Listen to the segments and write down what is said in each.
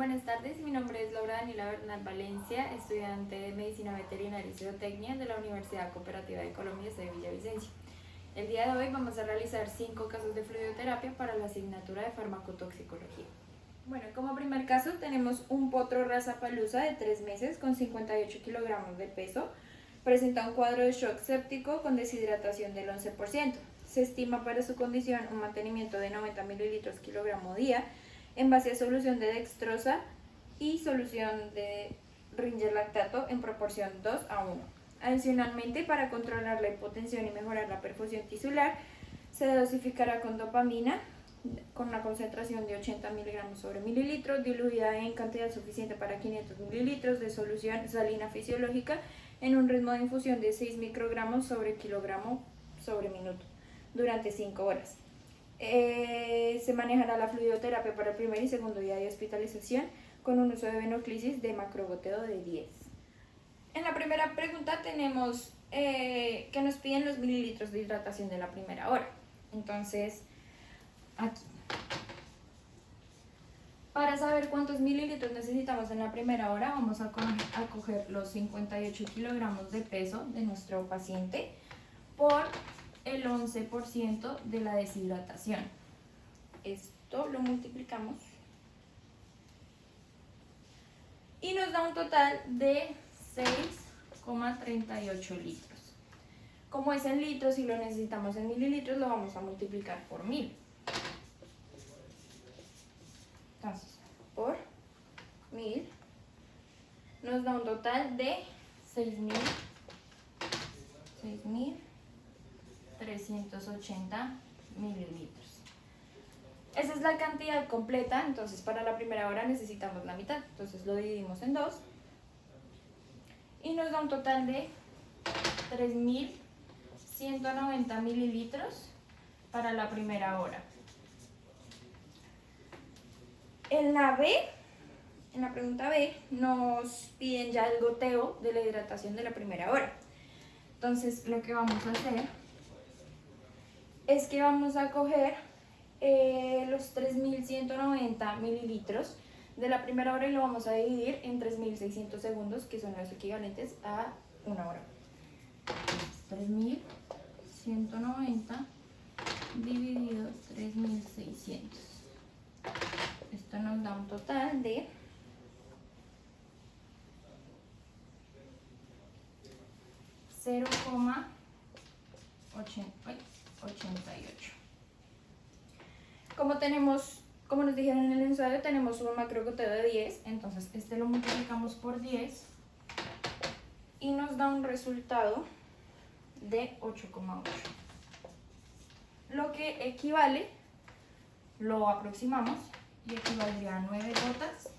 Buenas tardes, mi nombre es Laura Daniela Bernal Valencia, estudiante de Medicina Veterinaria y Zootecnia de la Universidad Cooperativa de Colombia de Villavicencio. El día de hoy vamos a realizar 5 casos de fluidoterapia para la asignatura de farmacotoxicología. Bueno, como primer caso tenemos un potro raza palusa de 3 meses con 58 kilogramos de peso. Presenta un cuadro de shock séptico con deshidratación del 11%. Se estima para su condición un mantenimiento de 90 mililitros kilogramo día en base a solución de dextrosa y solución de Ringer lactato en proporción 2:1. Adicionalmente, para controlar la hipotensión y mejorar la perfusión tisular, se dosificará con dopamina con una concentración de 80 miligramos sobre mililitro, diluida en cantidad suficiente para 500 mililitros de solución salina fisiológica en un ritmo de infusión de 6 microgramos sobre kilogramo sobre minuto durante 5 horas. Se manejará la fluidoterapia para el primer y segundo día de hospitalización con un uso de venoclisis de macrogoteo de 10. En la primera pregunta tenemos que nos piden los mililitros de hidratación de la primera hora. Entonces, aquí. Para saber cuántos mililitros necesitamos en la primera hora, vamos a coger los 58 kilogramos de peso de nuestro paciente por el 11% de la deshidratación. Esto lo multiplicamos y nos da un total de 6,38 litros. Como es en litros y lo necesitamos en mililitros, lo vamos a multiplicar por 1000. Entonces, por 1000 nos da un total de 6.380 mililitros. Esa es la cantidad completa, entonces para la primera hora necesitamos la mitad, entonces lo dividimos en 2 y nos da un total de 3.190 mililitros para la primera hora. En la pregunta B, nos piden ya el goteo de la hidratación de la primera hora. Entonces, lo que vamos a hacer es que vamos a coger los 3.190 mililitros de la primera hora y lo vamos a dividir en 3.600 segundos, que son los equivalentes a una hora. 3.190 dividido 3.600. Esto nos da un total de 0,88. Como nos dijeron en el ensayo, tenemos un macrogoteo de 10, entonces este lo multiplicamos por 10 y nos da un resultado de 8,8. Lo que equivale, lo aproximamos, y equivaldría a 9 gotas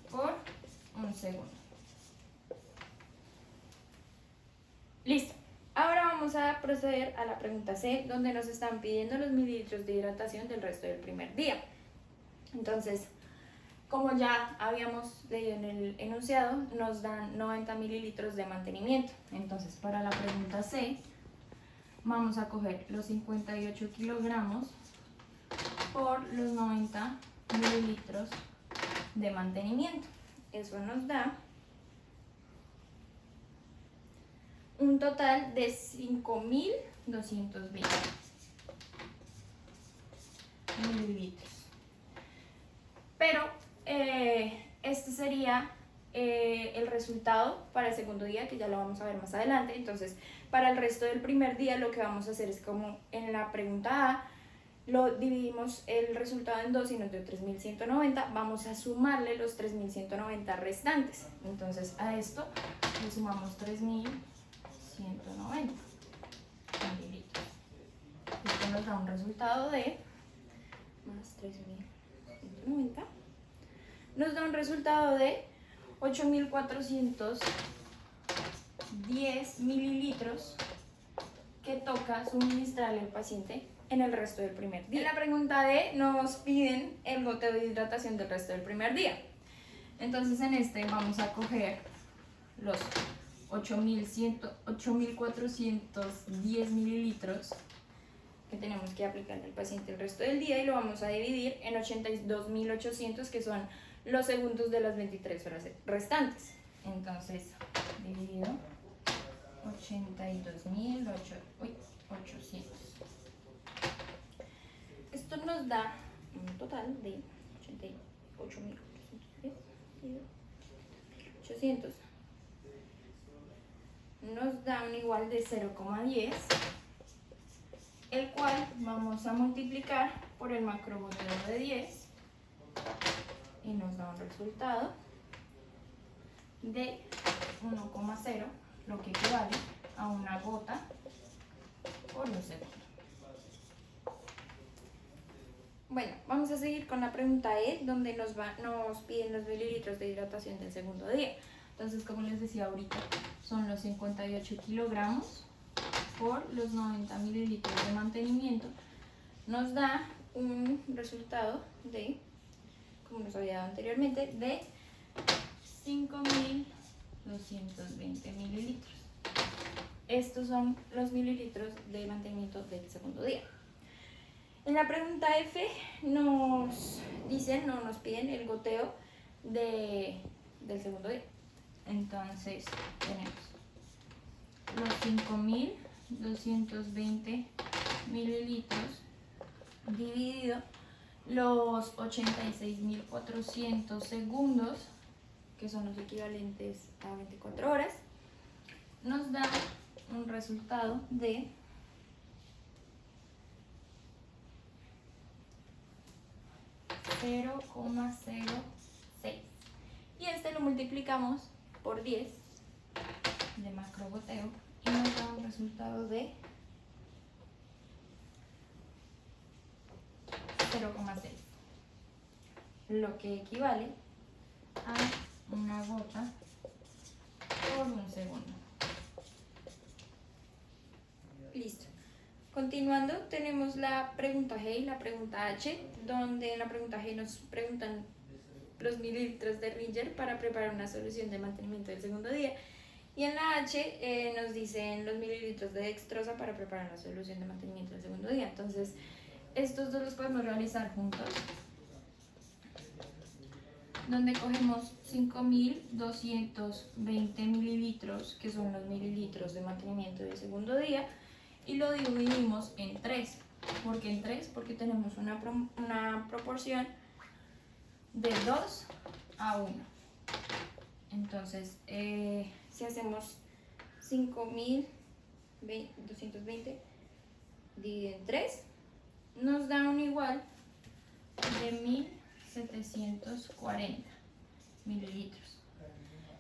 por un segundo. Listo. Ahora vamos a proceder a la pregunta C, donde nos están pidiendo los mililitros de hidratación del resto del primer día. Entonces, como ya habíamos leído en el enunciado, nos dan 90 mililitros de mantenimiento. Entonces, para la pregunta C, vamos a coger los 58 kilogramos por los 90 mililitros de mantenimiento. Eso nos da un total de 5.220 mililitros. Pero este sería el resultado para el segundo día, que ya lo vamos a ver más adelante. Entonces, para el resto del primer día lo que vamos a hacer es como en la pregunta A, lo dividimos el resultado en 2 y nos dio 3.190, vamos a sumarle los 3.190 restantes. Entonces a esto le sumamos 3.190 mililitros. Esto nos da un resultado de más 3.190, nos da un resultado de 8.410 mililitros que toca suministrarle al paciente en el resto del primer día. En la pregunta D nos piden el goteo de hidratación del resto del primer día. Entonces en este vamos a coger los 8.410 mililitros que tenemos que aplicarle al paciente el resto del día y lo vamos a dividir en 82.800, que son los segundos de las 23 horas restantes. Entonces, dividido 82.800. Esto nos da un total de 88.800. Nos da un igual de 0,10, el cual vamos a multiplicar por el macrogoteo de 10 y nos da un resultado de 1,0, lo que equivale a una gota por un segundo. Bueno, vamos a seguir con la pregunta E, donde nos piden los mililitros de hidratación del segundo día. Entonces, como les decía ahorita, son los 58 kilogramos por los 90 mililitros de mantenimiento. Nos da un resultado de, como nos había dado anteriormente, de 5.220 mililitros. Estos son los mililitros de mantenimiento del segundo día. En la pregunta F nos piden el goteo del segundo día. Entonces tenemos los 5.220 mililitros dividido los 86.400 segundos, que son los equivalentes a 24 horas, nos da un resultado de 0,06, y este lo multiplicamos por 10 de macrogoteo y nos da un resultado de 0,6, lo que equivale a una gota por un segundo. Listo. Continuando, tenemos la pregunta G y la pregunta H, donde en la pregunta G nos preguntan los mililitros de Ringer para preparar una solución de mantenimiento del segundo día, y en la H nos dicen los mililitros de dextrosa para preparar una solución de mantenimiento del segundo día. Entonces, estos dos los podemos realizar juntos, donde cogemos 5.220 mililitros, que son los mililitros de mantenimiento del segundo día, y lo dividimos en 3. ¿Por qué en 3? Porque tenemos una proporción de 2 a 1. Entonces, si hacemos 5.220 dividido en 3, nos da un igual de 1.740 mililitros.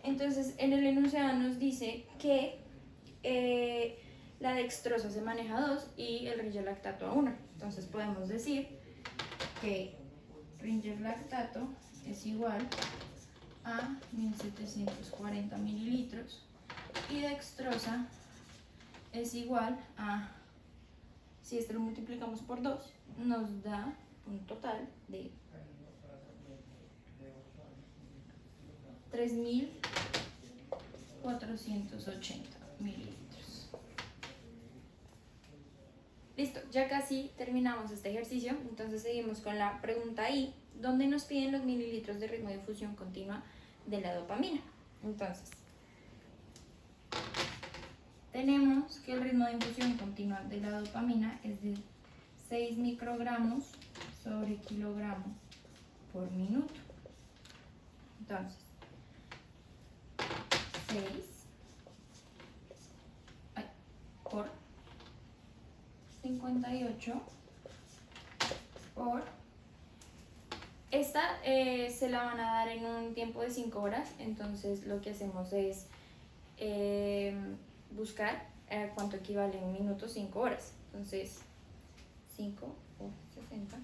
Entonces, en el enunciado nos dice que la dextrosa se maneja a 2 y el Ringer lactato a 1. Entonces podemos decir que Ringer lactato es igual a 1.740 mililitros y dextrosa es igual a, si esto lo multiplicamos por 2, nos da un total de 3.480 mililitros. Listo, ya casi terminamos este ejercicio, entonces seguimos con la pregunta I, donde nos piden los mililitros de ritmo de difusión continua de la dopamina. Entonces, tenemos que el ritmo de difusión continua de la dopamina es de 6 microgramos sobre kilogramo por minuto. Entonces, 6 por 58 por... Esta se la van a dar en un tiempo de 5 horas, entonces lo que hacemos es buscar cuánto equivale en minutos 5 horas. Entonces, 5 por 60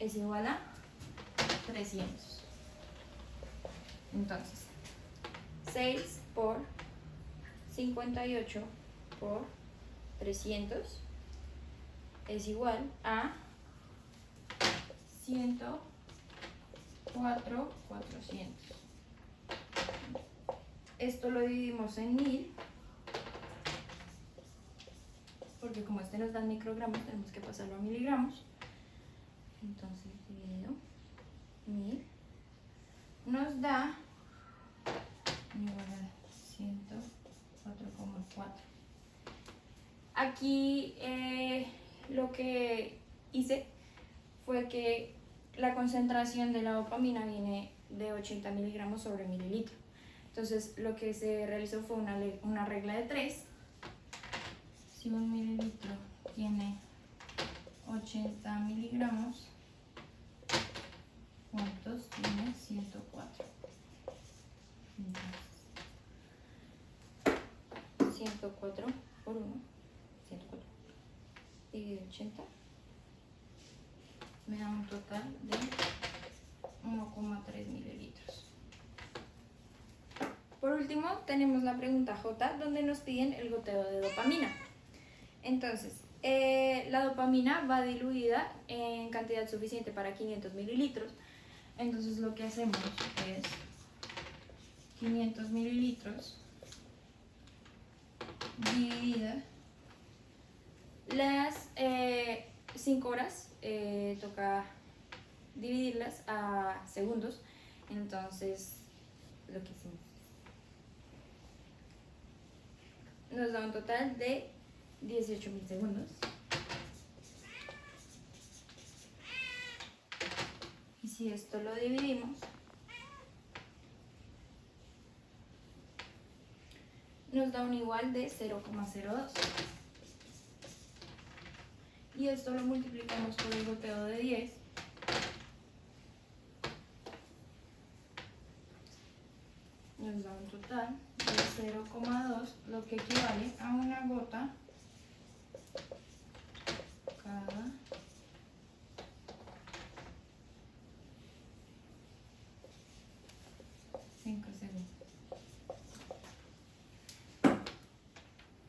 es igual a 300. Entonces, 6 por 58 por 300 es igual a 104.400. Esto lo dividimos en 1000 porque como este nos da en microgramos, tenemos que pasarlo a miligramos. Entonces dividido 1000 nos da igual a 104,4. Aquí lo que hice fue que la concentración de la dopamina viene de 80 miligramos sobre mililitro. Entonces lo que se realizó fue una regla de 3. Si un mililitro tiene 80 miligramos, ¿cuántos tiene? 104. Entonces, 104 por 1, 104 dividido 80, me da un total de 1,3 mililitros. Por último, tenemos la pregunta J, donde nos piden el goteo de dopamina. Entonces, la dopamina va diluida en cantidad suficiente para 500 mililitros. Entonces, lo que hacemos es 500 mililitros dividida las 5 horas, toca dividirlas a segundos. Entonces, lo que hicimos nos da un total de 18.000 segundos. Y si esto lo dividimos, nos da un igual de 0,02. Y esto lo multiplicamos por el goteo de 10. Nos da un total de 0,2, lo que equivale a una gota cada 5 segundos.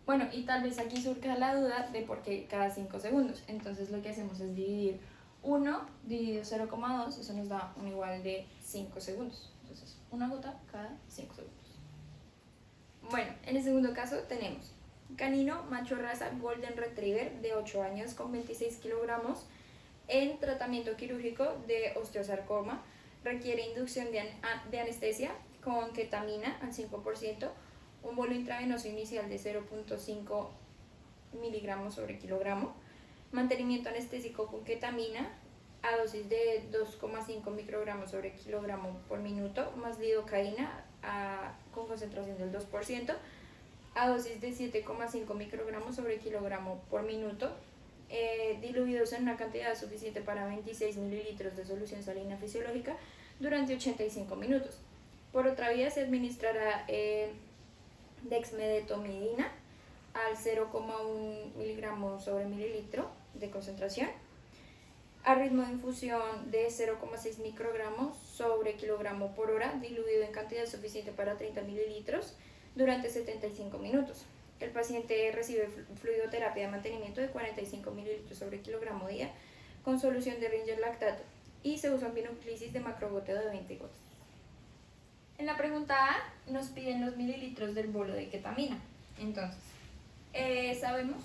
Bueno, y tal vez aquí surja la duda de por qué cada 5 segundos. Entonces lo que hacemos es dividir 1 dividido 0,2, eso nos da un igual de 5 segundos. Entonces, una gota cada 5 segundos. Bueno, en el segundo caso tenemos canino macho raza Golden Retriever de 8 años con 26 kilogramos en tratamiento quirúrgico de osteosarcoma. Requiere inducción de anestesia con ketamina al 5%, un bolo intravenoso inicial de 0,5 miligramos sobre kilogramo, mantenimiento anestésico con ketamina a dosis de 2,5 microgramos sobre kilogramo por minuto, más lidocaína con concentración del 2%, a dosis de 7,5 microgramos sobre kilogramo por minuto, diluidos en una cantidad suficiente para 26 mililitros de solución salina fisiológica durante 85 minutos. Por otra vía se administrará dexmedetomidina al 0,1 miligramos sobre mililitro de concentración, a ritmo de infusión de 0,6 microgramos sobre kilogramo por hora, diluido en cantidad suficiente para 30 mililitros durante 75 minutos. El paciente recibe fluidoterapia de mantenimiento de 45 mililitros sobre kilogramo día con solución de Ringer lactato y se usa un binoclisis de macrogoteo de 20 gotas. En la pregunta A nos piden los mililitros del bolo de ketamina. Entonces, sabemos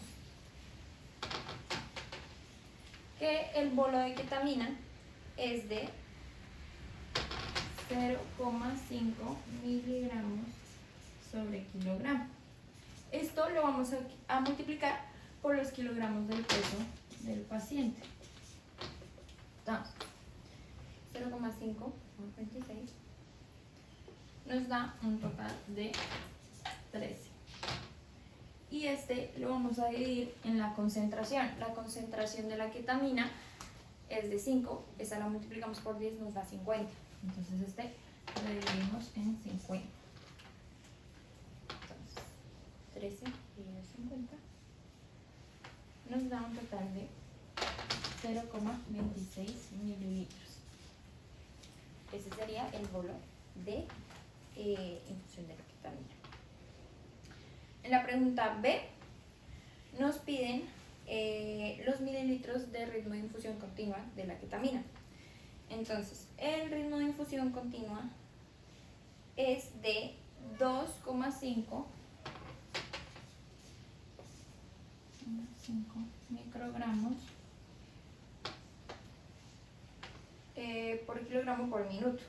que el bolo de ketamina es de 0,5 miligramos sobre kilogramo. Esto lo vamos a multiplicar por los kilogramos del peso del paciente. Entonces, 0,5 por 26 nos da un total de 13. Y este lo vamos a dividir en la concentración. La concentración de la ketamina es de 5, esa la multiplicamos por 10, nos da 50. Entonces este lo dividimos en 50. Entonces, 13 dividido 50 nos da un total de 0,26 mililitros. Ese sería el bolo de infusión de la ketamina. En la pregunta B nos piden los mililitros de ritmo de infusión continua de la ketamina. Entonces, el ritmo de infusión continua es de 2,5 5 microgramos por kilogramo por minuto.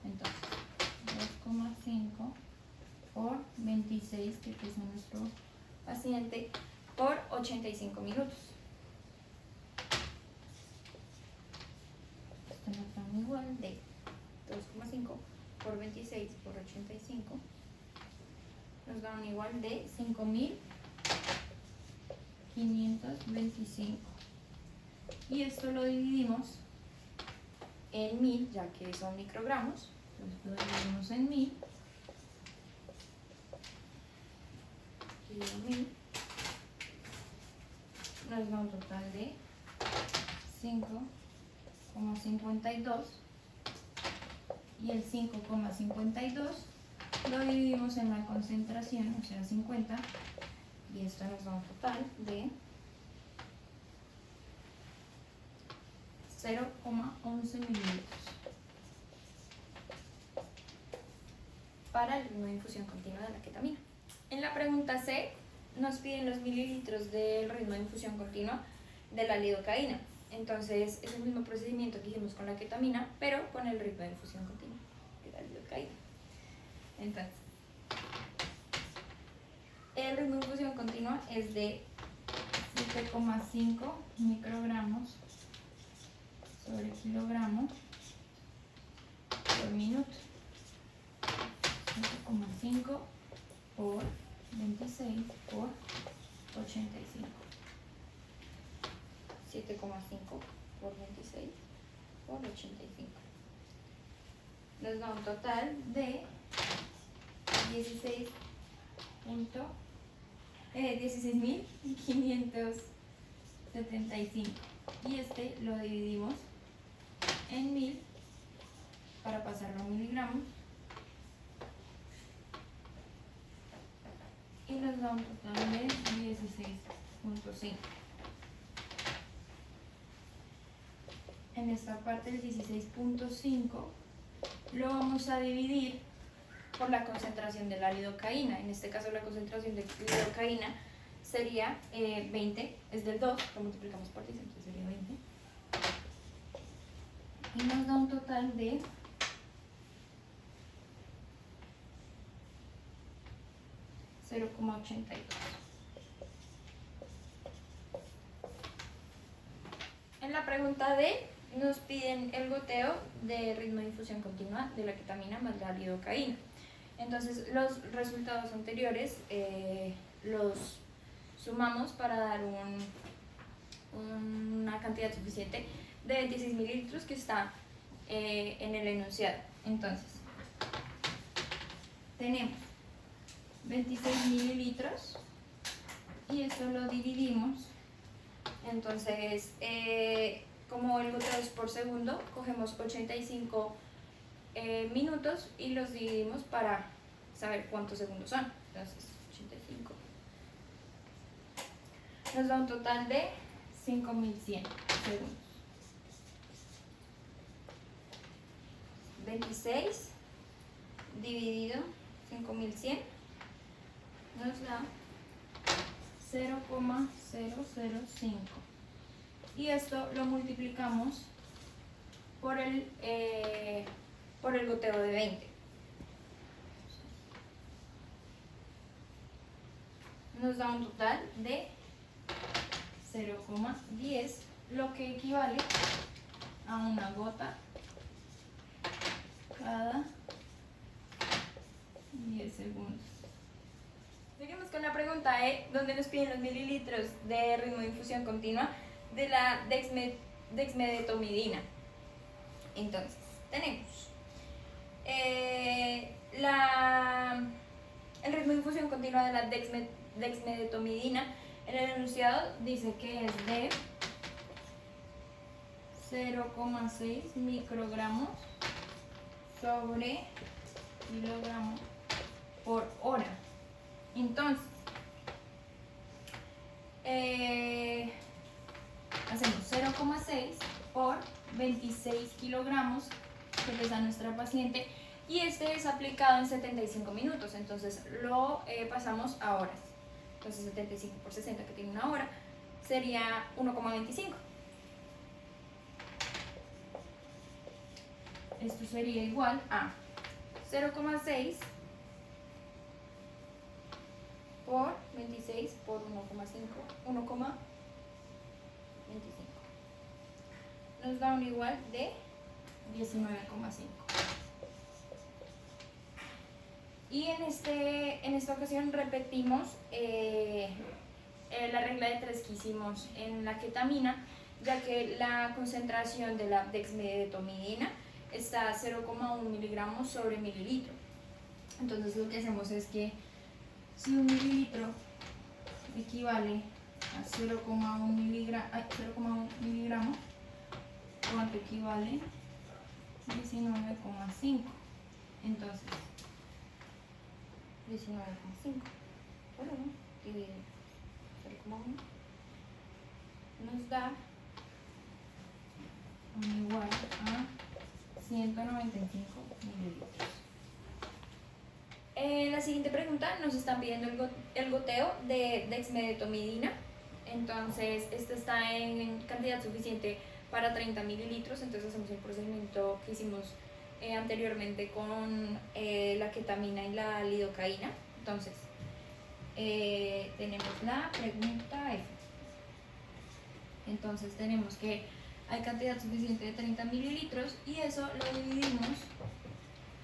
Entonces, 2,5 por 26, que pesa nuestro paciente, por 85 minutos. Esto nos da un igual de 2,5 por 26 por 85. Nos da un igual de 5.525. Y esto lo dividimos en 1000, ya que son microgramos. Entonces lo dividimos en 1000. Y 1000 nos da un total de 5,52. Y el 5,52 lo dividimos en la concentración, o sea 50, y esto nos da un total de 0,11 mililitros para el ritmo de infusión continua de la ketamina. En la pregunta C nos piden los mililitros del ritmo de infusión continua de la lidocaína. Entonces es el mismo procedimiento que hicimos con la ketamina, pero con el ritmo de infusión continua de la lidocaína. Entonces, el ritmo de infusión continua es de 7,5 microgramos sobre kilogramo por minuto. 7,5 por 26 por 85. 7,5 por 26 por 85. Nos da un total de 16.575. Y este lo dividimos en 1000 para pasarlo a miligramos. Y nos da un total de 16,5. En esta parte el 16,5 lo vamos a dividir por la concentración de la lidocaína. En este caso la concentración de lidocaína sería 20, es del 2, lo multiplicamos por 10, entonces sería 20. Y nos da un total de 0,82. En la pregunta D nos piden el goteo de ritmo de infusión continua de la ketamina más la lidocaína. Entonces los resultados anteriores los sumamos para dar una cantidad suficiente de 26 mililitros que está en el enunciado. Entonces tenemos 26 mililitros y esto lo dividimos. Entonces como el goteo es por segundo, cogemos 85 minutos y los dividimos para saber cuántos segundos son. Entonces 85 nos da un total de 5.100 segundos. 26 dividido 5.100 nos da 0,005. Y esto lo multiplicamos por el goteo de 20. Nos da un total de 0,10, lo que equivale a una gota cada 10 segundos. Seguimos con la pregunta E, donde nos piden los mililitros de ritmo de infusión continua de la dexmedetomidina. Entonces, tenemos el ritmo de infusión continua de la dexmedetomidina. En el enunciado dice que es de 0,6 microgramos sobre kilogramo por hora. Entonces, hacemos 0,6 por 26 kilogramos que pesa nuestra paciente, y este es aplicado en 75 minutos, entonces lo pasamos a horas. Entonces 75 por 60, que tiene una hora, sería 1,25. Esto sería igual a 0,6 por 26 por 1,5, 1,25. Nos da un igual de 19,5. Y en esta ocasión repetimos la regla de 3 que hicimos en la ketamina, ya que la concentración de la dexmedetomidina está a 0,1 miligramos sobre mililitro. Entonces lo que hacemos es que si un mililitro equivale a 0,1 miligramo, ¿cuánto equivale? 19,5. Entonces 19,5 dividido 0,1 nos da igual a 195 mililitros. La siguiente pregunta, nos están pidiendo el goteo de dexmedetomidina. Entonces este está en cantidad suficiente para 30 mililitros, entonces hacemos el procedimiento que hicimos anteriormente con la ketamina y la lidocaína. Entonces tenemos la pregunta F. Entonces tenemos que hay cantidad suficiente de 30 mililitros y eso lo dividimos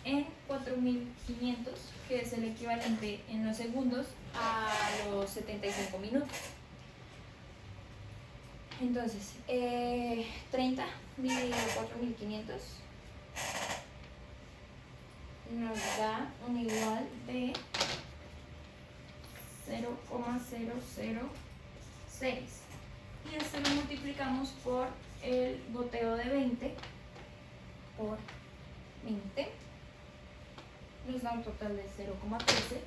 en 4.500, que es el equivalente en los segundos a los 75 minutos. Entonces 30 dividido 4.500 nos da un igual de 0,006 y esto lo multiplicamos por el goteo de 20 por 20, nos da un total de 0,13,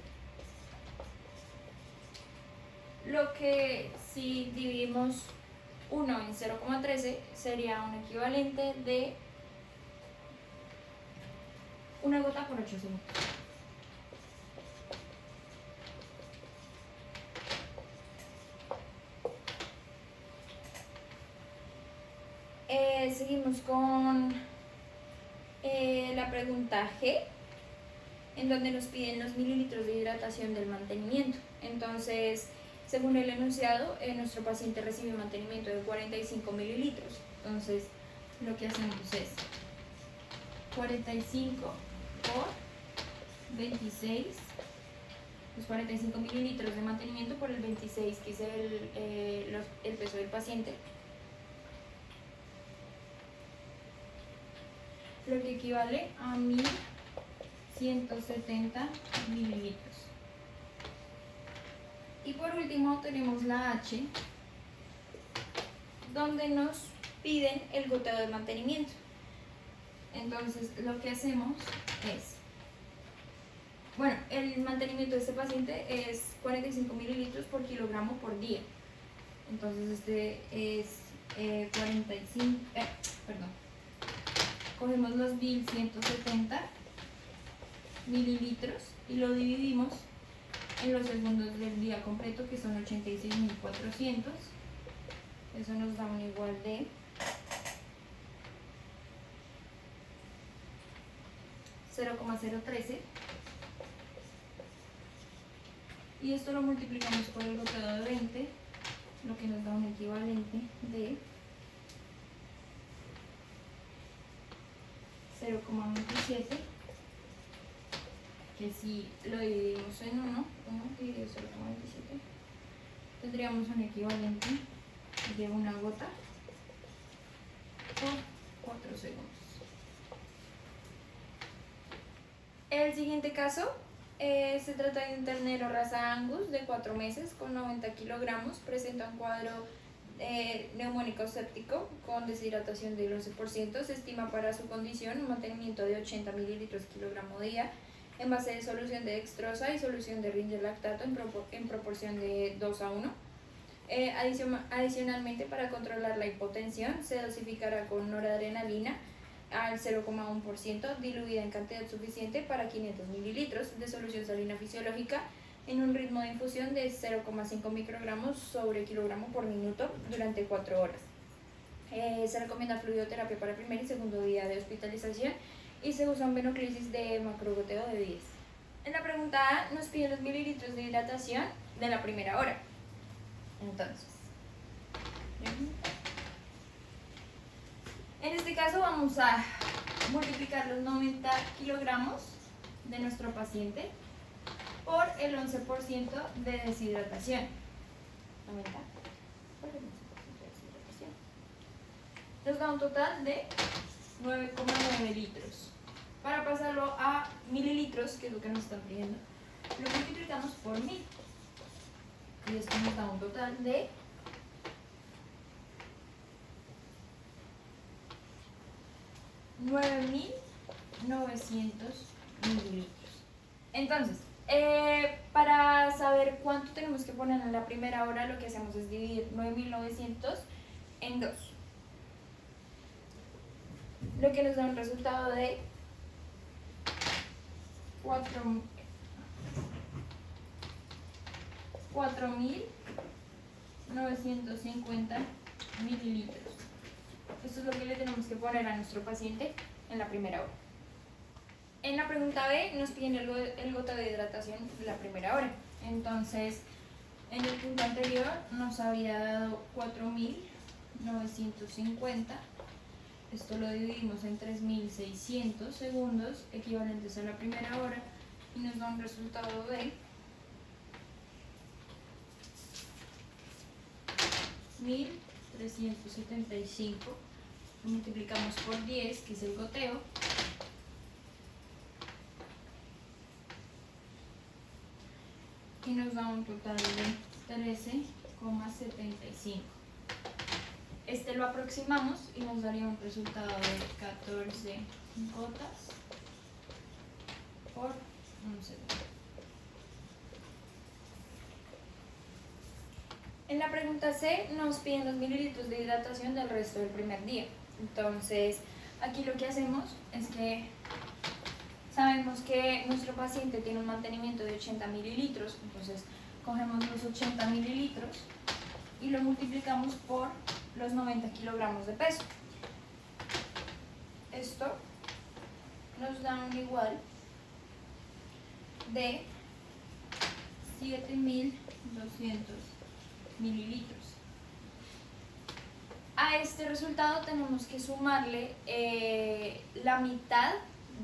lo que si dividimos 1 en 0,13 sería un equivalente de una gota por 8 segundos. Seguimos con la pregunta G, en donde nos piden los mililitros de hidratación del mantenimiento. Entonces, según el enunciado, nuestro paciente recibe mantenimiento de 45 mililitros. Entonces, lo que hacemos es 45 por 26, los 45 mililitros de mantenimiento por el 26, que es el peso del paciente, lo que equivale a 1170 mililitros. Y por último tenemos la H, donde nos piden el goteo de mantenimiento. Entonces lo que hacemos es, bueno, el mantenimiento de este paciente es 45 mililitros por kilogramo por día. Entonces este es 45, cogemos los 1170 mililitros y lo dividimos en los segundos del día completo, que son 86.400. Eso nos da un igual de 0,013 y esto lo multiplicamos por el goteo de 20, lo que nos da un equivalente de 0,27, que si lo dividimos en 1 dividido 0,27, tendríamos un equivalente de una gota por 4 segundos. El siguiente caso se trata de un ternero raza Angus de 4 meses con 90 kilogramos, presenta un cuadro neumónico séptico con deshidratación del 11%, se estima para su condición un mantenimiento de 80 mililitros kilogramo día en base de solución de dextrosa y solución de ringer lactato en proporción de 2:1. Adicionalmente, para controlar la hipotensión se dosificará con noradrenalina al 0,1% diluida en cantidad suficiente para 500 mililitros de solución salina fisiológica en un ritmo de infusión de 0,5 microgramos sobre kilogramo por minuto durante 4 horas. Se recomienda fluidoterapia para primer y segundo día de hospitalización y se usa un venoclisis de macrogoteo de 10. En la pregunta A nos piden los mililitros de hidratación de la primera hora. Entonces, en este caso vamos a multiplicar los 90 kilogramos de nuestro paciente por el 11% de deshidratación. 90 por el 11% de deshidratación. Nos da un total de 9,9 litros. Para pasarlo a mililitros, que es lo que nos están pidiendo, lo multiplicamos por 1000. Y esto nos da un total de 9.900 mililitros. Entonces, para saber cuánto tenemos que poner en la primera hora, lo que hacemos es dividir 9.900 en 2. Lo que nos da un resultado de 4.950 mililitros. Esto es lo que le tenemos que poner a nuestro paciente en la primera hora. En la pregunta B nos piden el goteo de hidratación de la primera hora. Entonces, en el punto anterior nos había dado 4.950. Esto lo dividimos en 3.600 segundos equivalentes a la primera hora y nos da un resultado de 1.375. Lo multiplicamos por 10, que es el goteo, y nos da un total de 13,75. Este lo aproximamos y nos daría un resultado de 14 gotas por un segundo. En la pregunta C nos piden los mililitros de hidratación del resto del primer día. Entonces, aquí lo que hacemos es que sabemos que nuestro paciente tiene un mantenimiento de 80 mililitros, entonces cogemos los 80 mililitros y lo multiplicamos por los 90 kilogramos de peso. Esto nos da un igual de 7.200 mililitros. A este resultado tenemos que sumarle la mitad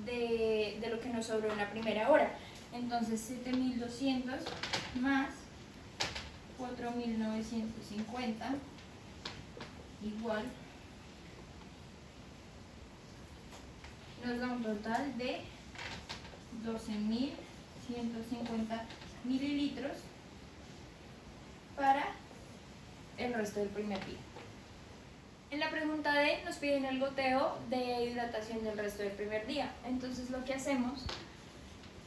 de lo que nos sobró en la primera hora. Entonces 7.200 más 4.950 igual nos da un total de 12.150 mililitros para el resto del primer día. En la pregunta D nos piden el goteo de hidratación del resto del primer día. Entonces lo que hacemos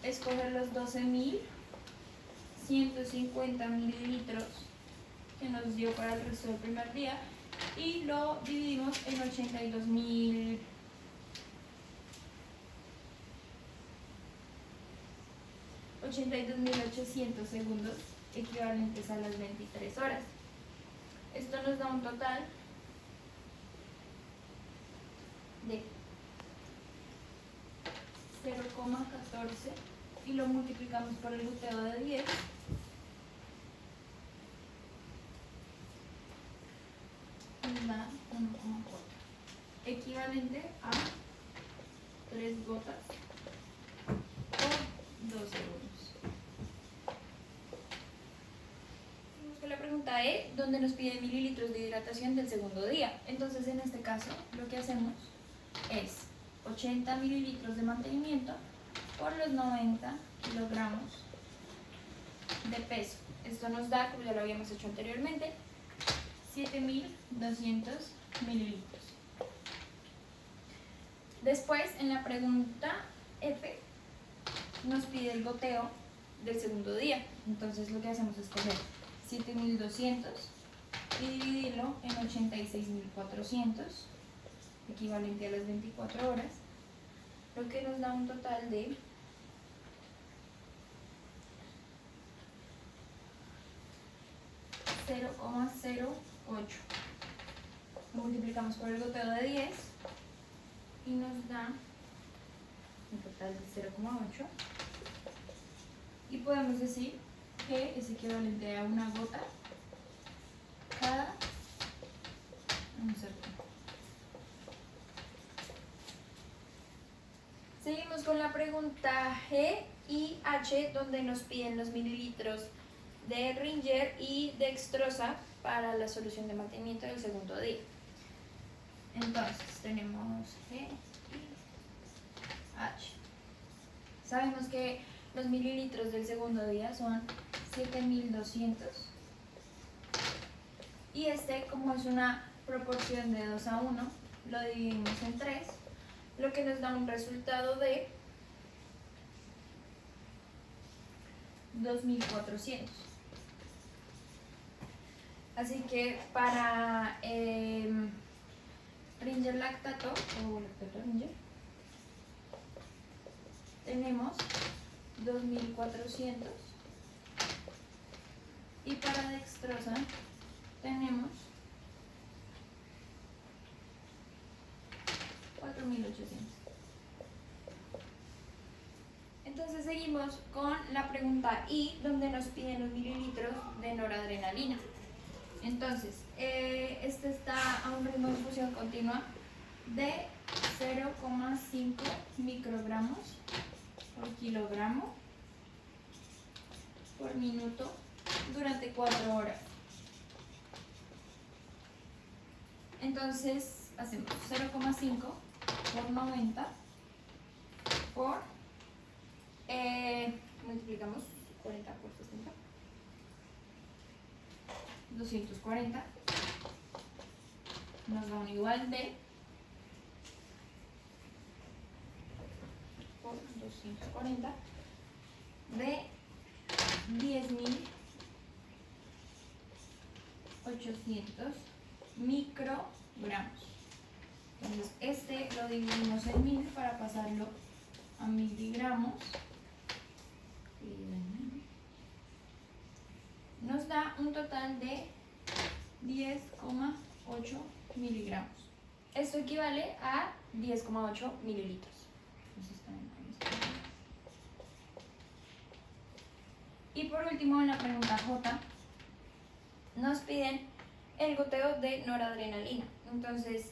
es coger los 12.150 mililitros que nos dio para el resto del primer día y lo dividimos en 82.800 segundos equivalentes a las 23 horas. Esto nos da un total de 0,14 y lo multiplicamos por el goteo de 10 nos da 1,4 equivalente a 3 gotas por 2 segundos. Vamos con la pregunta E, donde nos pide mililitros de hidratación del segundo día. Entonces en este caso lo que hacemos es 80 mililitros de mantenimiento por los 90 kilogramos de peso. Esto nos da, como ya lo habíamos hecho anteriormente, 7.200 mililitros. Después, en la pregunta F, nos pide el goteo del segundo día. Entonces lo que hacemos es coger 7.200 y dividirlo en 86.400 equivalente a las 24 horas, lo que nos da un total de 0,08. Lo multiplicamos por el goteo de 10 y nos da un total de 0,8. Y podemos decir que es equivalente a una gota cada un segundo. Seguimos con la pregunta G y H, donde nos piden los mililitros de Ringer y dextrosa para la solución de mantenimiento del segundo día. Entonces tenemos G y H. Sabemos que los mililitros del segundo día son 7200 y como es una proporción de 2:1, lo dividimos en 3, lo que nos da un resultado de 2400. Así que para Ringer lactato o lactato Ringer tenemos 2400 y para dextrosa tenemos 4800. Entonces seguimos con la pregunta I, donde nos piden los mililitros de noradrenalina. Entonces, este está a un ritmo de infusión continua de 0,5 microgramos por kilogramo por minuto durante 4 horas. Entonces, hacemos 0,5 por 90 por multiplicamos 40 por 60, 240, nos da un igual de por 240 de 10.800 microgramos. Entonces lo dividimos en 1000 para pasarlo a miligramos. Nos da un total de 10,8 miligramos. Esto equivale a 10,8 mililitros. Y por último, en la pregunta J, nos piden el goteo de noradrenalina. Entonces,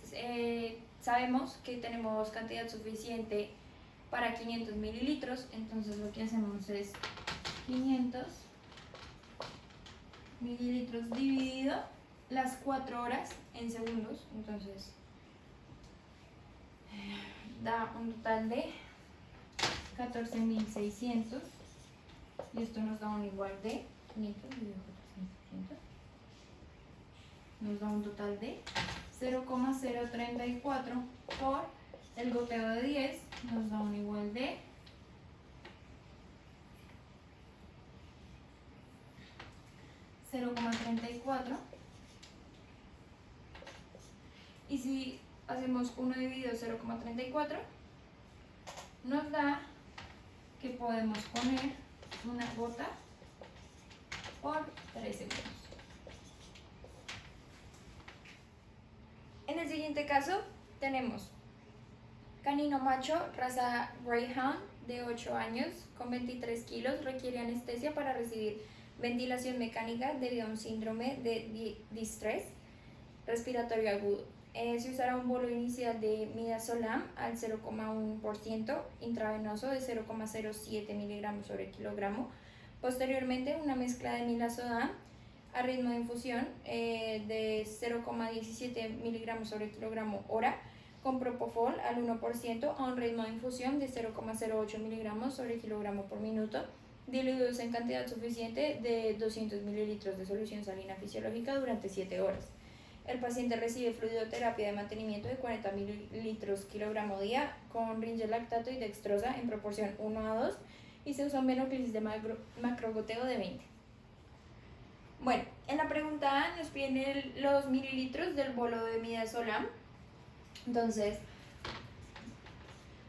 sabemos que tenemos cantidad suficiente para 500 mililitros, entonces lo que hacemos es 500 mililitros dividido las 4 horas en segundos, entonces da un total de 14.600 y esto nos da un igual de 500 dividido por 14.600, nos da un total de 0,034 por el goteo de 10, nos da un igual de 0,34, y si hacemos 1 dividido 0,34 nos da que podemos poner una gota por 3 segundos. En el siguiente caso tenemos canino macho, raza Greyhound, de 8 años, con 23 kilos, requiere anestesia para recibir ventilación mecánica debido a un síndrome de distrés respiratorio agudo. Se usará un bolo inicial de midazolam al 0,1% intravenoso de 0,07 miligramos sobre kilogramo. Posteriormente, una mezcla de midazolam a ritmo de infusión de 0,17 miligramos sobre kilogramo hora con propofol al 1% a un ritmo de infusión de 0,08 miligramos sobre kilogramo por minuto, diluidos en cantidad suficiente de 200 mililitros de solución salina fisiológica durante 7 horas. El paciente recibe fluidoterapia de mantenimiento de 40 mililitros kilogramo día con Ringer lactato y dextrosa en proporción 1:2 y se usa un venoclisis de macrogoteo de 20. Bueno, en la pregunta A nos piden los mililitros del bolo de midazolam. Entonces,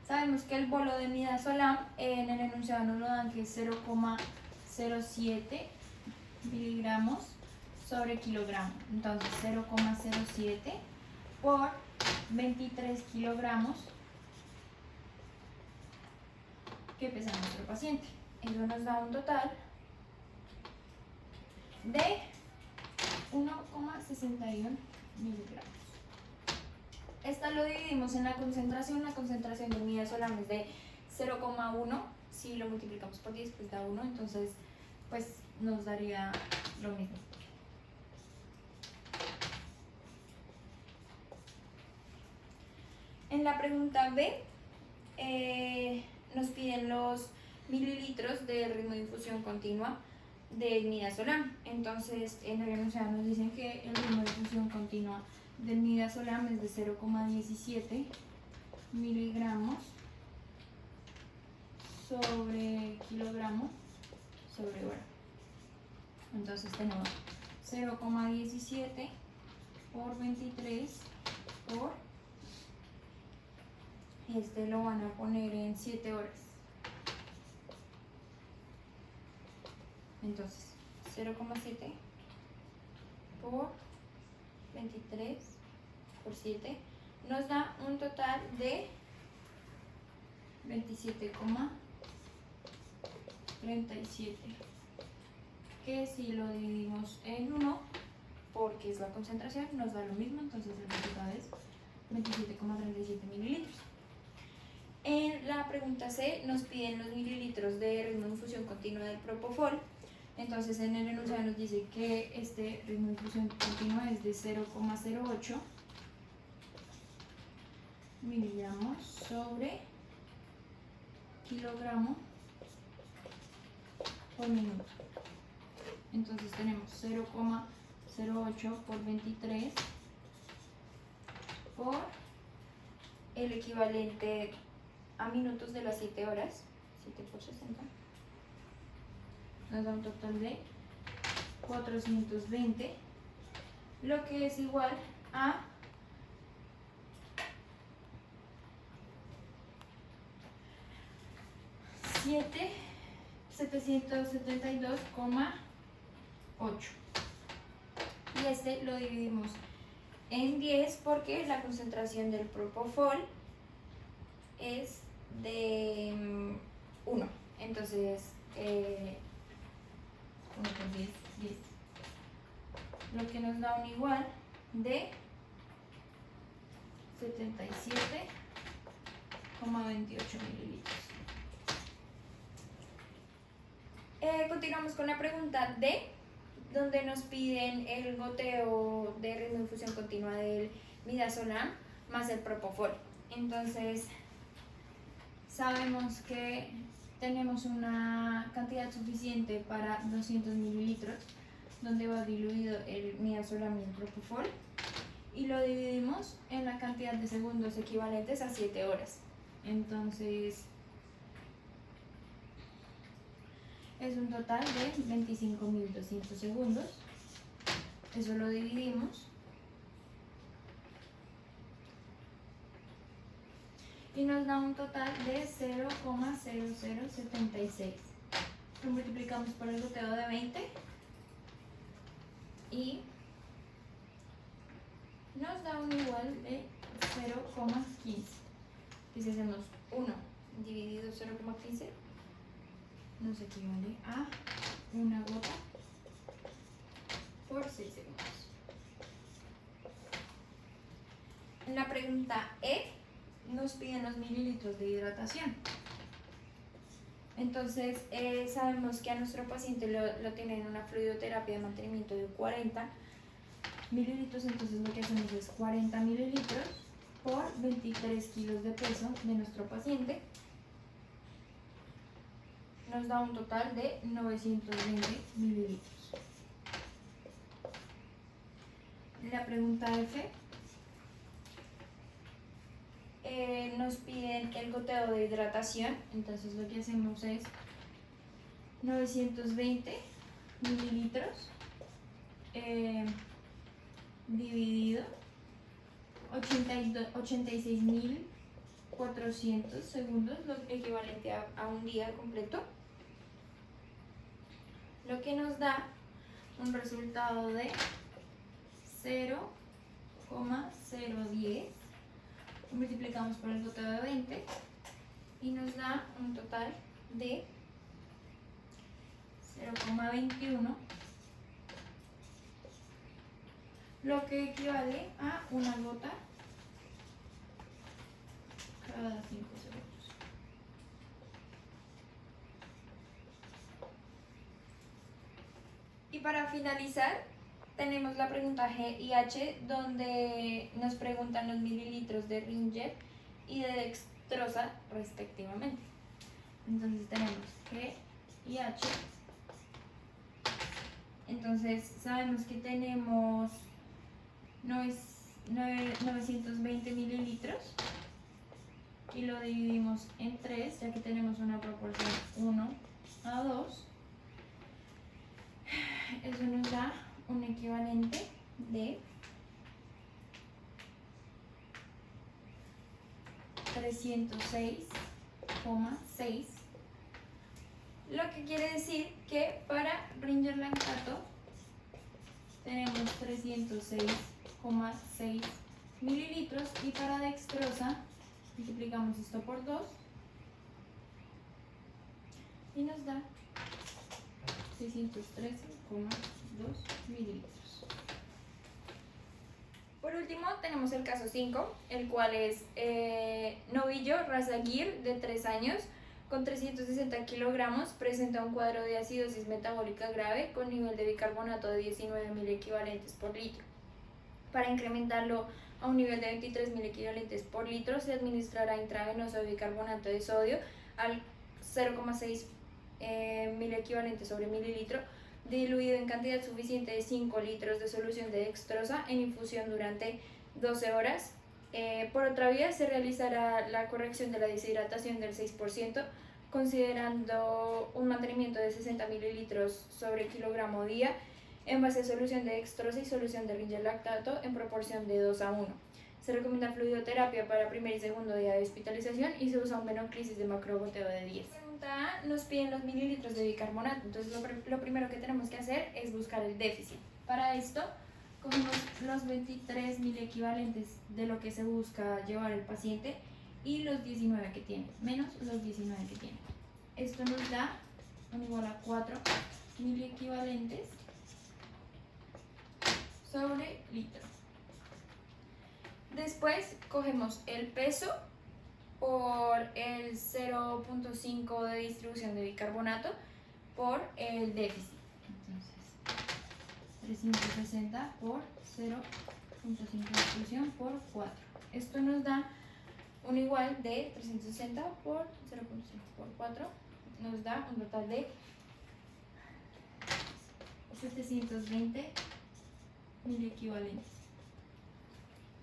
sabemos que el bolo de midazolam en el enunciado nos lo dan que es 0,07 miligramos sobre kilogramo. Entonces 0,07 por 23 kilogramos que pesa nuestro paciente. Eso nos da un total de 1,61 miligramos. Esta lo dividimos en la concentración de midazolam es de 0,1. Si lo multiplicamos por 10 pues da 1, entonces pues nos daría lo mismo. En la pregunta B nos piden los mililitros de ritmo de infusión continua del midazolam. Entonces en el enunciado nos dicen que el ritmo de infusión continua del midazolam es de 0,17 miligramos sobre kilogramo sobre hora. Entonces tenemos 0,17 por 23 por, lo van a poner en 7 horas. Entonces 0,7 por 23 por 7 nos da un total de 27,37, que si lo dividimos en 1 porque es la concentración nos da lo mismo, entonces el resultado es 27,37 mililitros. En la pregunta C nos piden los mililitros de ritmo de infusión continua del propofol. Entonces en el enunciado nos dice que este ritmo de infusión continua es de 0,08 miligramos sobre kilogramo por minuto. Entonces tenemos 0,08 por 23 por el equivalente a minutos de las 7 horas, 7 por 60, nos da un total de 420, lo que es igual a 772,8. Y este lo dividimos en 10 porque la concentración del propofol es de 1. Entonces, 1 por 10, 10. Lo que nos da un igual de 77,28 mililitros. Continuamos con la pregunta D, donde nos piden el goteo de ritmo de infusión continua del midazolam más el propofol. Entonces, sabemos que tenemos una cantidad suficiente para 200 mililitros, donde va diluido el midazolam y el propofol, y lo dividimos en la cantidad de segundos equivalentes a 7 horas. Entonces, es un total de 25.200 segundos. Eso lo dividimos y nos da un total de 0,0076. Lo multiplicamos por el goteo de 20 y nos da un igual de 0,15. Y si hacemos 1 dividido 0,15 nos equivale a una gota por 6 segundos. En la pregunta E nos piden los mililitros de hidratación. Entonces sabemos que a nuestro paciente lo tienen en una fluidoterapia de mantenimiento de 40 mililitros, entonces lo que hacemos es 40 mililitros por 23 kilos de peso de nuestro paciente. Nos da un total de 920 mililitros. En la pregunta F nos piden el goteo de hidratación, entonces lo que hacemos es 920 mililitros dividido 86.400 segundos, lo equivalente a un día completo, lo que nos da un resultado de 0,010. Multiplicamos por el goteo de 20 y nos da un total de 0,21, lo que equivale a una gota cada 5 segundos. Y para finalizar, tenemos la pregunta G y H, donde nos preguntan los mililitros de Ringer y de dextrosa respectivamente. Entonces tenemos G y H. Entonces sabemos que tenemos 920 mililitros y lo dividimos en 3, ya que tenemos una proporción 1:2. Eso nos da un equivalente de 306,6, lo que quiere decir que para Ringer lactato tenemos 306,6 mililitros y para dextrosa multiplicamos esto por 2 y nos da 613,2 mililitros. Por último tenemos el caso 5, el cual es novillo raza Gir de 3 años con 360 kilogramos, presenta un cuadro de acidosis metabólica grave con nivel de bicarbonato de 19.000 equivalentes por litro. Para incrementarlo a un nivel de 23.000 equivalentes por litro, se administrará intravenoso de bicarbonato de sodio al 0,6 mil equivalentes sobre mililitro, diluido en cantidad suficiente de 5 litros de solución de dextrosa en infusión durante 12 horas. Por otra vía, se realizará la corrección de la deshidratación del 6%, considerando un mantenimiento de 60 mililitros sobre kilogramo día en base a solución de dextrosa y solución de Ringer lactato en proporción de 2:1. Se recomienda fluidoterapia para primer y segundo día de hospitalización y se usa un venoclisis de macrogoteo de 10. Nos piden los mililitros de bicarbonato, entonces lo primero que tenemos que hacer es buscar el déficit. Para esto cogemos los 23.000 equivalentes de lo que se busca llevar el paciente y los 19 que tiene, menos los 19 que tiene. Esto nos da un igual a 4.000 equivalentes sobre litro. Después cogemos el peso por el 0,5 de distribución de bicarbonato por el déficit. Entonces, 360 por 0,5 de distribución por 4. Esto nos da un igual de 360 por 0,5 por 4. Nos da un total de 720 mil equivalentes.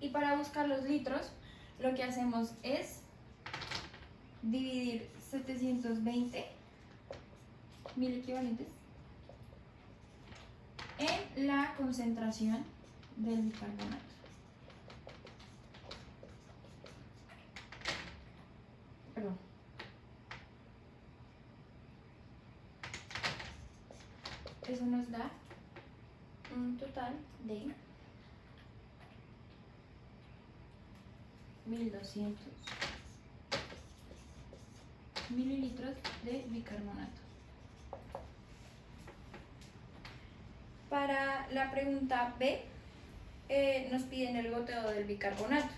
Y para buscar los litros, lo que hacemos es dividir 720 mil equivalentes en la concentración del bicarbonato. Perdón. Eso nos da un total de 1200 mililitros de bicarbonato. Para la pregunta B, nos piden el goteo del bicarbonato.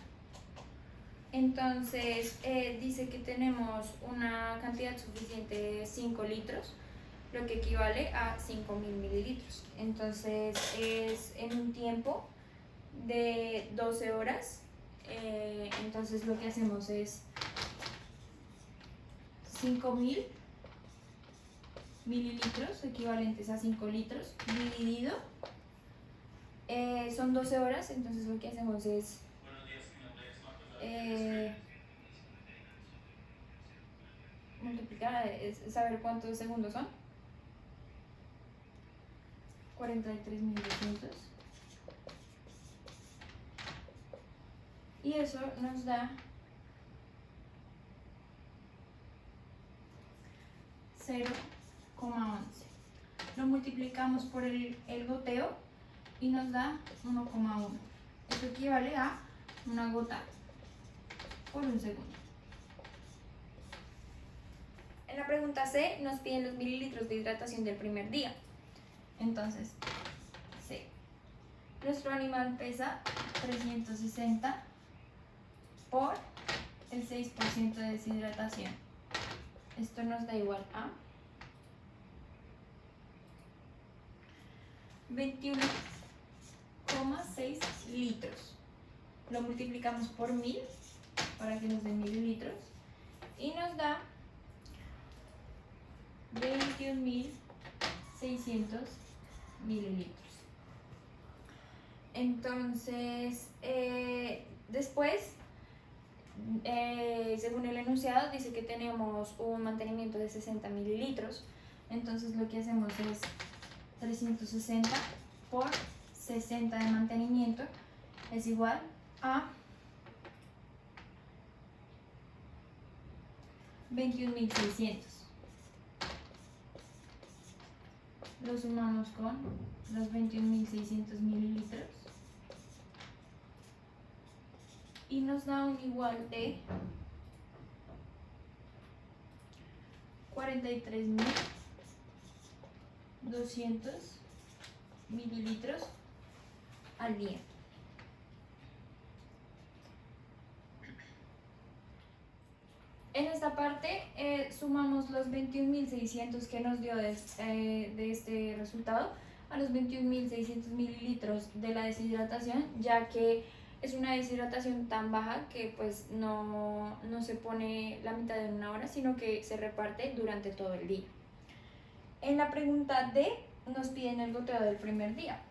Entonces dice que tenemos una cantidad suficiente de 5 litros, lo que equivale a 5.000 mililitros. Entonces es en un tiempo de 12 horas. Entonces lo que hacemos es 5.000 mililitros equivalentes a 5 litros dividido, son 12 horas, entonces lo que hacemos es multiplicar, es saber cuántos segundos son, 43.200 y eso nos da 0,11. Lo multiplicamos por el goteo y nos da 1,1. Esto equivale a una gota por un segundo. En la pregunta C nos piden los mililitros de hidratación del primer día. Entonces, C. Nuestro animal pesa 360 por el 6% de deshidratación. Esto nos da igual a 21,6 litros. Lo multiplicamos por 1000 para que nos dé mililitros y nos da 21.600 mililitros. Entonces, después, según el enunciado, dice que tenemos un mantenimiento de 60 mililitros. Entonces, lo que hacemos es 360 por 60 de mantenimiento es igual a 21.600. Lo sumamos con los 21.600 mililitros y nos da un igual de 43.200 mililitros al día. En esta parte sumamos los 21.600 que nos dio de este resultado a los 21.600 mililitros de la deshidratación, ya que es una deshidratación tan baja que pues no se pone la mitad en una hora, sino que se reparte durante todo el día. En la pregunta D nos piden el goteo del primer día.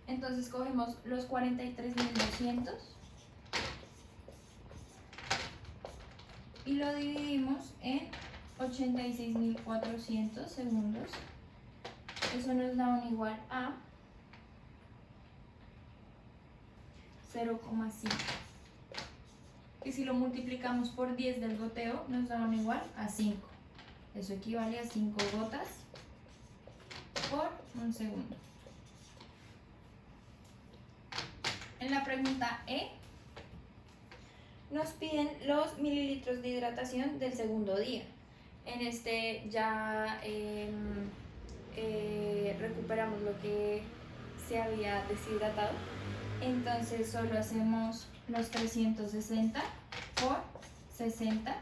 Entonces cogemos los 43.200 y lo dividimos en 86.400 segundos. Eso nos da un igual a 0,5. Y si lo multiplicamos por 10 del goteo, nos da un igual a 5. Eso equivale a 5 gotas por un segundo. En la pregunta E, nos piden los mililitros de hidratación del segundo día. En este ya recuperamos lo que se había deshidratado. Entonces solo hacemos los 360 por 60,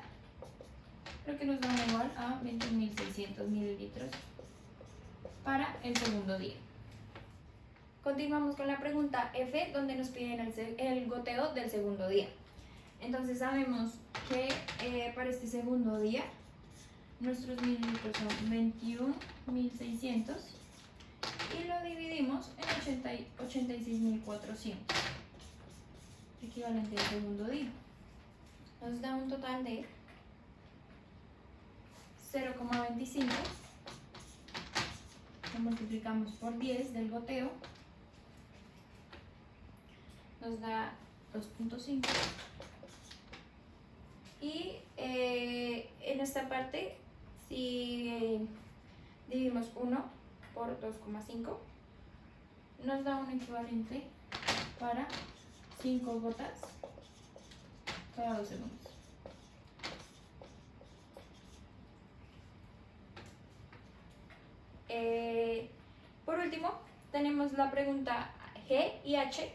lo que nos da igual a 21.600 mililitros para el segundo día. Continuamos con la pregunta F, donde nos piden el goteo del segundo día. Entonces sabemos que para este segundo día nuestros mililitros son 21.600 y lo dividimos en 86.400, equivalente al segundo día. Nos da un total de 0,25. Lo multiplicamos por 10 del goteo, nos da 2,5. Y en esta parte, si dividimos 1 por 2,5, nos da un equivalente para 5 gotas cada 2 segundos. Por último, tenemos la pregunta G y H,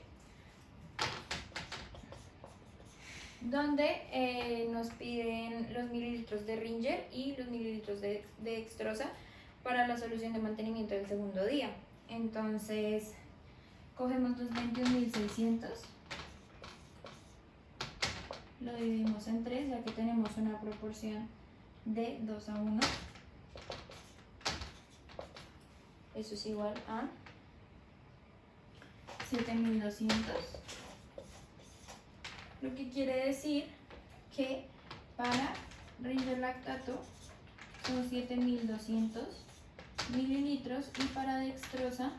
donde nos piden los mililitros de Ringer y los mililitros de dextrosa para la solución de mantenimiento del segundo día. Entonces, cogemos los 21.600, lo dividimos en 3, ya que tenemos una proporción de 2:1. Eso es igual a 7.200. Lo que quiere decir que para Ringer lactato son 7.200 mililitros y para dextrosa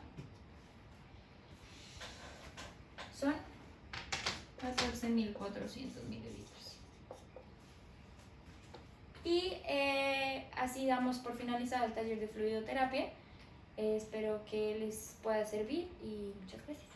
son 12.400 mililitros. Y así damos por finalizado el taller de fluidoterapia. Espero que les pueda servir y muchas gracias.